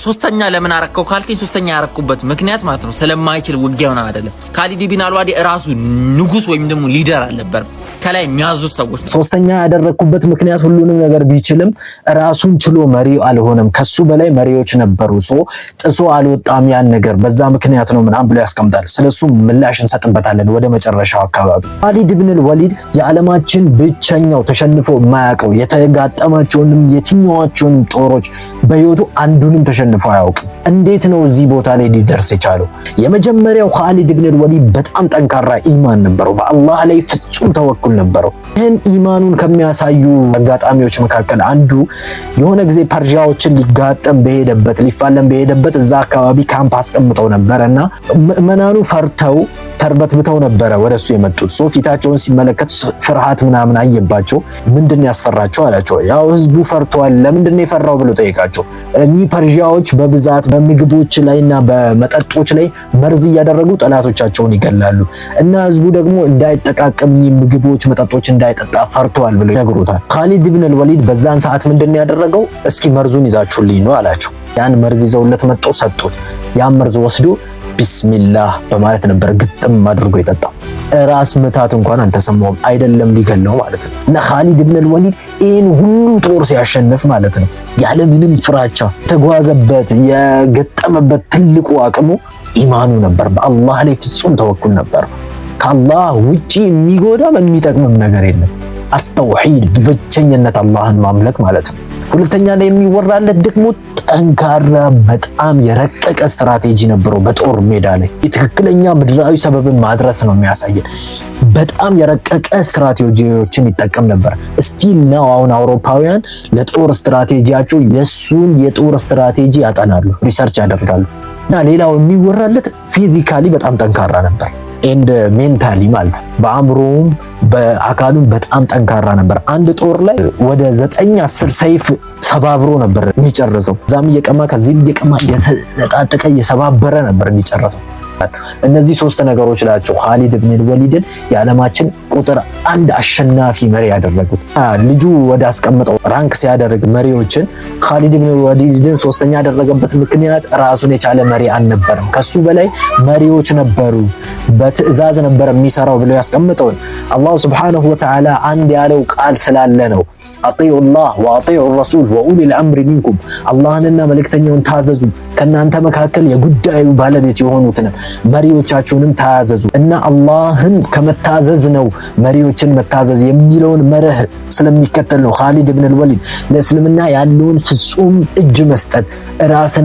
ሶስተኛ ለምን አረከው ካልከኝ ሶስተኛ ያረኩበት ምክንያት ማለት ነው ስለማይችል ውጊያውን አይደለም። ካሊድ ኢብን አልዋሊድ ራሱ ንጉስ ወይም ደግሞ ሊደር አልነበረም ከላይ የሚያዙ ሰዎች። ሶስተኛ ያደረኩበት ምክንያት ሁሉንም ነገር ቢችልም ራሱን ችሎ መሪ አልሆነም። ከሱ በላይ መሪዎች ነበሩ። ጥሶ አልወጣም ያን ነገር በዛ ምክንያት ነው ምናምን ብሎ ያስቀምጣል። ስለሱ ምላሽ እንሰጥበታለን ወደ መጨረሻው አካባቢ። ካሊድ ኢብን አልዋሊድ የዓለማችን ብቸኛው ተሸንፎ የማያውቀው የተጋጠማቸውንም የትኛዎቹንም ጦሮች በህይወቱ አንዱንም ተሸንፎ አያውቅም። እንዴት ነው እዚህ ቦታ ላይ ሊደርስ የቻለው? የመጀመሪያው ካሊድ ኢብን አልዋሊድ በጣም ጠንካራ ኢማን ነበረው። በአላህ ላይ ፍጹም ተወኩል ነበረው። ይህን ኢማኑን ከሚያሳዩ አጋጣሚዎች መካከል አንዱ የሆነ ጊዜ ፐርሺያዎችን ሊጋጠም ሊፋለም በሄደበት እዛ አካባቢ ካምፕ አስቀምጠው ነበርና ምዕመናኑ ፈርተው ተርበትብተው ነበረ ወደሱ የመጡት። ፊታቸውን ሲመለከት ፍርሃት ምናምን አየባቸው። ምንድነው ያስፈራቸው አላቸው። ያው ህዝቡ ፈርቷል። ለምንድነው የፈራው ብሎ ጠይቃቸው። እኚህ ፐርሺያዎች በብዛት በምግቦች ላይና በመጠጦች ላይ መርዝ እያደረጉ ጠላቶቻቸውን ይገላሉ እና ህዝቡ ደግሞ እንዳይጠቃቀም ምግቦች መጠጦች እንዳይጠጣ ፈርቷል ብለው ይነግሩታል። ካሊድ ኢብን አልዋሊድ በዛን ሰዓት ምንድነው ያደረገው? እስኪ መርዙን ይዛችሁልኝ ነው አላቸው። ያን መርዝ ይዘውለት መጥቶ ሰጡት። ያን መርዝ ወስዶ ቢስሚላህ በማለት ነበር ግጥም አድርጎ የጠጣው። ራስ ምታት እንኳን አልተሰማውም፣ አይደለም ሊገለው ማለት ነው። እና ካሊድ ኢብን አልዋሊድ ይህን ሁሉ ጦር ሲያሸንፍ ማለት ነው ያለ ምንም ፍራቻ ተጓዘበት። የገጠመበት ትልቁ አቅሙ ኢማኑ ነበር። በአላህ ላይ ፍጹም ተወኩል ነበር። ከአላህ ውጪ የሚጎዳም የሚጠቅምም ነገር የለም። አተውሂድ ብቸኝነት አላህን ማምለክ ማለት ነው። ሁለተኛ ላይ የሚወራለት ደግሞ ጠንካራ በጣም የረቀቀ ስትራቴጂ ነበረው። በጦር ሜዳ ላይ የትክክለኛ ምድራዊ ሰበብን ማድረስ ነው የሚያሳየን። በጣም የረቀቀ ስትራቴጂዎችን ይጠቀም ነበር። ስቲል ነው አሁን አውሮፓውያን ለጦር ስትራቴጂያቸው የሱን የጦር ስትራቴጂ ያጠናሉ፣ ሪሰርች ያደርጋሉ። እና ሌላው የሚወራለት ፊዚካሊ በጣም ጠንካራ ነበር። ኤንድ ሜንታሊ ማለት በአእምሮውም በአካሉም በጣም ጠንካራ ነበር። አንድ ጦር ላይ ወደ 9-10 ሰይፍ ሰባብሮ ነበር የሚጨርሰው። ዛም እየቀማ ከዚህም እየቀማ እየተጣጠቀ እየሰባበረ ነበር የሚጨርሰው። እነዚህ ሶስት ነገሮች ናቸው ካሊድ ኢብን አልዋሊድን የዓለማችን ቁጥር 1 አሸናፊ መሪ ያደረጉት። ልጁ ወደ አስቀምጠው ራንክ ሲያደርግ መሪዎችን ካሊድ ኢብን አልዋሊድን ሶስተኛ ያደረገበት ምክንያት ራሱን የቻለ መሪ አልነበረም፣ ከሱ በላይ መሪዎች ነበሩ፣ በትዕዛዝ ነበር የሚሰራው ብለው ያስቀምጠውን አላህ Subhanahu Wa Ta'ala አንድ ያለው ቃል ስላለ ነው። አጢዑ ላህ ወአጢዑ ረሱል ወኡሊል አምሪ ሚንኩም፣ አላህንና መልእክተኛውን ታዘዙ፣ ከናንተ መካከል የጉዳዩ ባለቤት የሆኑትን መሪዎቻችሁንም ታዘዙ። እና አላህን ከመታዘዝ ነው መሪዎችን መታዘዝ የሚለውን መርህ ስለሚከተል ነው ካሊድ ኢብን አልዋሊድ ለእስልምና ያለውን ፍጹም እጅ መስጠት ራስን